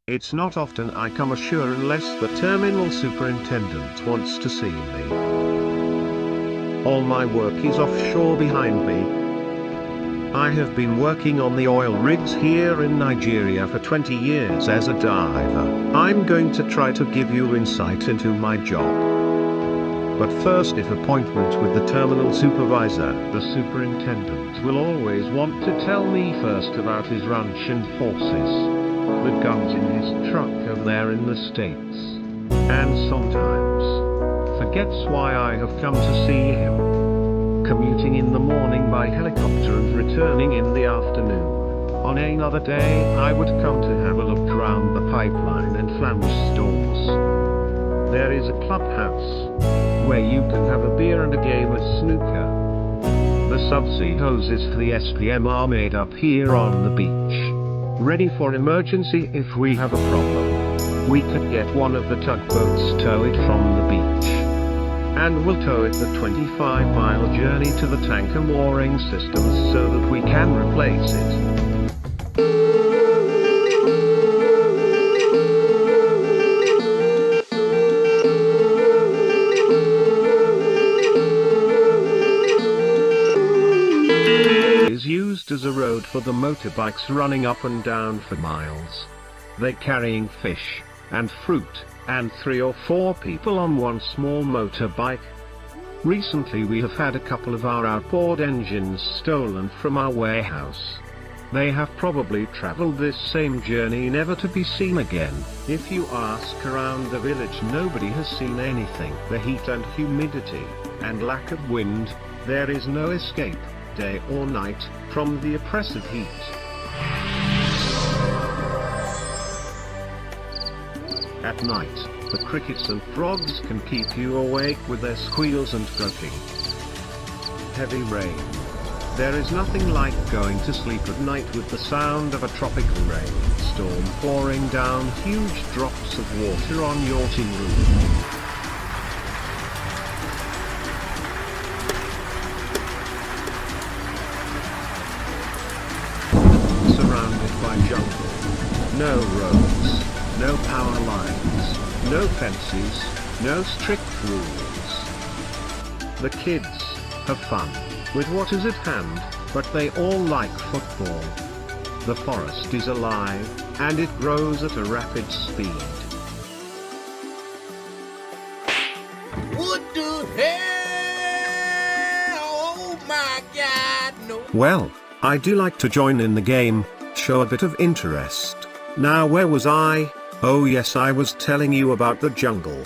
It's not often I come ashore unless the terminal superintendent wants to see me. All my work is offshore behind me. I have been working on the oil rigs here in Nigeria for 20 years as a diver. I'm going to try to give you insight into my job. But first, if appointment with the terminal supervisor, the superintendent will always want to tell me first about his ranch and horses, the guns in his truck over there in the States, and sometimes forgets why I have come to see him. Commuting in the morning by helicopter and returning in the afternoon. On another day, I would come to have a look around the pipeline and flange stores. There is a clubhouse, where you can have a beer and a game of snooker. The subsea hoses for the SPM are made up here on the beach, ready for emergency if we have a problem. We could get one of the tugboats, tow it from the beach, and we'll tow it the 25-mile journey to the tanker mooring systems so that we can replace it. It is used as a road for the motorbikes running up and down for miles. They're carrying fish and fruit, and 3 or 4 people on one small motorbike. Recently we have had a couple of our outboard engines stolen from our warehouse. They have probably traveled this same journey never to be seen again. If you ask around the village, nobody has seen anything. The heat and humidity, and lack of wind, there is no escape, day or night, from the oppressive heat. At night, the crickets and frogs can keep you awake with their squeals and croaking. Heavy rain. There is nothing like going to sleep at night with the sound of a tropical rainstorm pouring down huge drops of water on your tin roof. Surrounded by jungle. No roads. No power lines, no fences, no strict rules. The kids have fun with what is at hand, but they all like football. The forest is alive, and it grows at a rapid speed. What the hell? Oh my God, no. Well, I do like to join in the game, show a bit of interest. Now where was I? Oh yes, I was telling you about the jungle.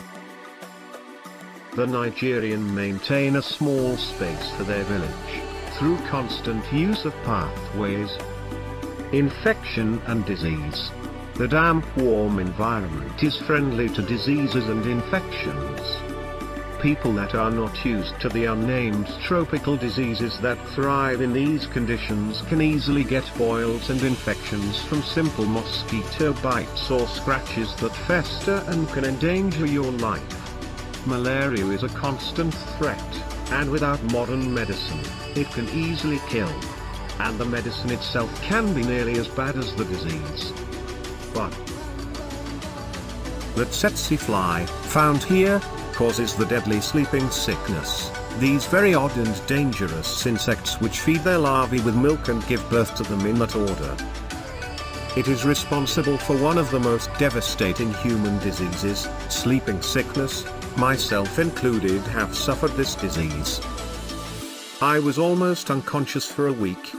The Nigerian maintain a small space for their village, through constant use of pathways, infection and disease. The damp, warm environment is friendly to diseases and infections. People that are not used to the unnamed tropical diseases that thrive in these conditions can easily get boils and infections from simple mosquito bites or scratches that fester and can endanger your life. Malaria is a constant threat, and without modern medicine, it can easily kill. And the medicine itself can be nearly as bad as the disease. But the tsetse fly, found here, causes the deadly sleeping sickness. These very odd and dangerous insects which feed their larvae with milk and give birth to them in that order. It is responsible for one of the most devastating human diseases, sleeping sickness. Myself included have suffered this disease. I was almost unconscious for a week.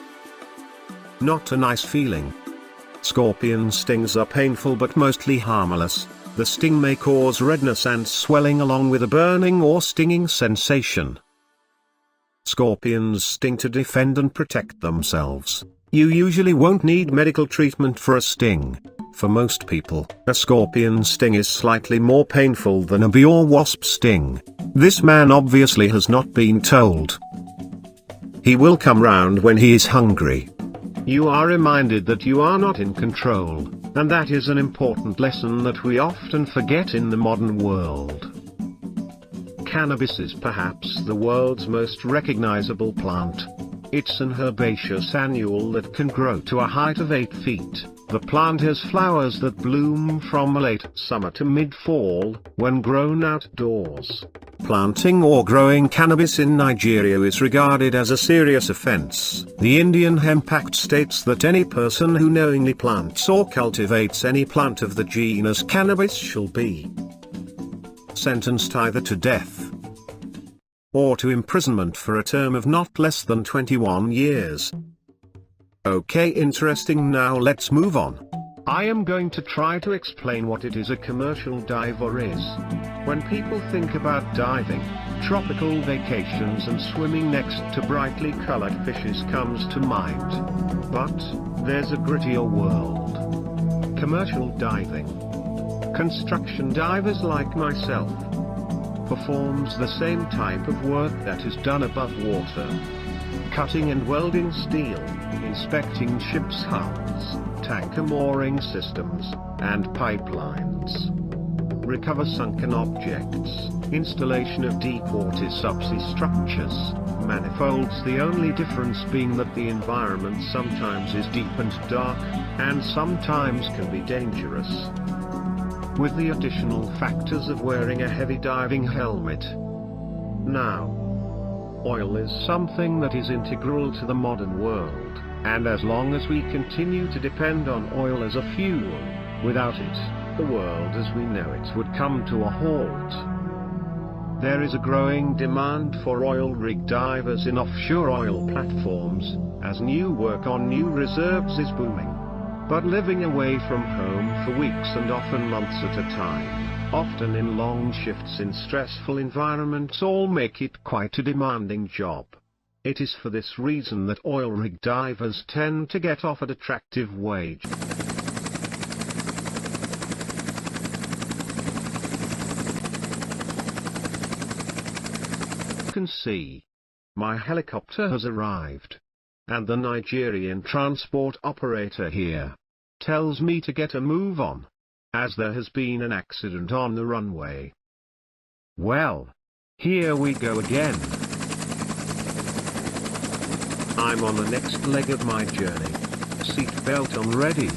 Not a nice feeling. Scorpion stings are painful but mostly harmless. The sting may cause redness and swelling along with a burning or stinging sensation. Scorpions sting to defend and protect themselves. You usually won't need medical treatment for a sting. For most people, a scorpion sting is slightly more painful than a bee or wasp sting. This man obviously has not been told. He will come round when he is hungry. You are reminded that you are not in control. And that is an important lesson that we often forget in the modern world. Cannabis is perhaps the world's most recognizable plant. It's an herbaceous annual that can grow to a height of 8 feet. The plant has flowers that bloom from late summer to mid-fall, when grown outdoors. Planting or growing cannabis in Nigeria is regarded as a serious offense. The Indian Hemp Act states that any person who knowingly plants or cultivates any plant of the genus cannabis shall be sentenced either to death or to imprisonment for a term of not less than 21 years. Okay, interesting. Now let's move on. I am going to try to explain what it is a commercial diver is. When people think about diving, tropical vacations and swimming next to brightly colored fishes comes to mind. But there's a grittier world. Commercial diving. Construction divers like myself performs the same type of work that is done above water. Cutting and welding steel, inspecting ships' hulls, tanker mooring systems, and pipelines. Recover sunken objects, installation of deep-water subsea structures, manifolds. The only difference being that the environment sometimes is deep and dark, and sometimes can be dangerous, with the additional factors of wearing a heavy diving helmet. Now, oil is something that is integral to the modern world, and as long as we continue to depend on oil as a fuel, without it, the world as we know it would come to a halt. There is a growing demand for oil rig divers in offshore oil platforms, as new work on new reserves is booming. But living away from home for weeks and often months at a time, often in long shifts in stressful environments, all make it quite a demanding job. It is for this reason that oil rig divers tend to get offered attractive wages. You can see, my helicopter has arrived, and the Nigerian transport operator here tells me to get a move on, as there has been an accident on the runway. Well, here we go again. I'm on the next leg of my journey. Seatbelt on ready.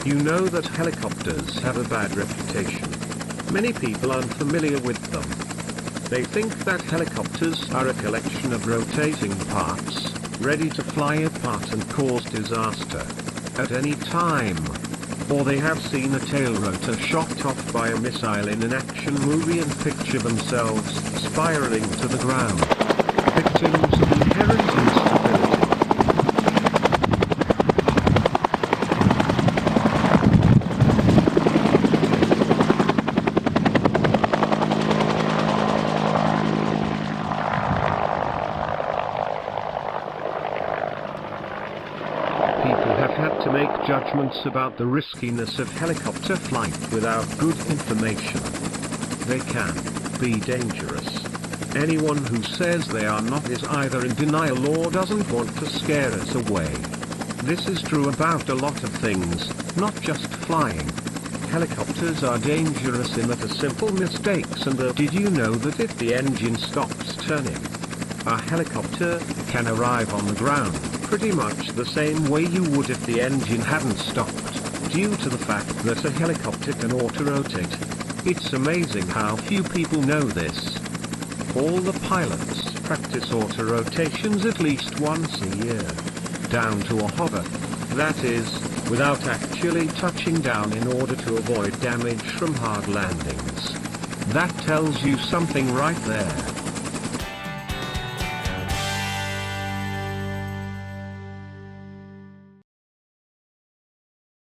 You know that helicopters have a bad reputation. Many people are unfamiliar with them. They think that helicopters are a collection of rotating parts, ready to fly apart and cause disaster at any time. Or they have seen a tail rotor shot off by a missile in an action movie and picture themselves spiraling to the ground, victims of inherent instability. To make judgments about the riskiness of helicopter flight without good information. They can be dangerous. Anyone who says they are not is either in denial or doesn't want to scare us away. This is true about a lot of things, not just flying. Helicopters are dangerous in that a simple mistakes and did you know that if the engine stops turning, a helicopter can arrive on the ground pretty much the same way you would if the engine hadn't stopped, due to the fact that a helicopter can auto-rotate. It's amazing how few people know this. All the pilots practice auto-rotations at least once a year, down to a hover. That is, without actually touching down in order to avoid damage from hard landings. That tells you something right there.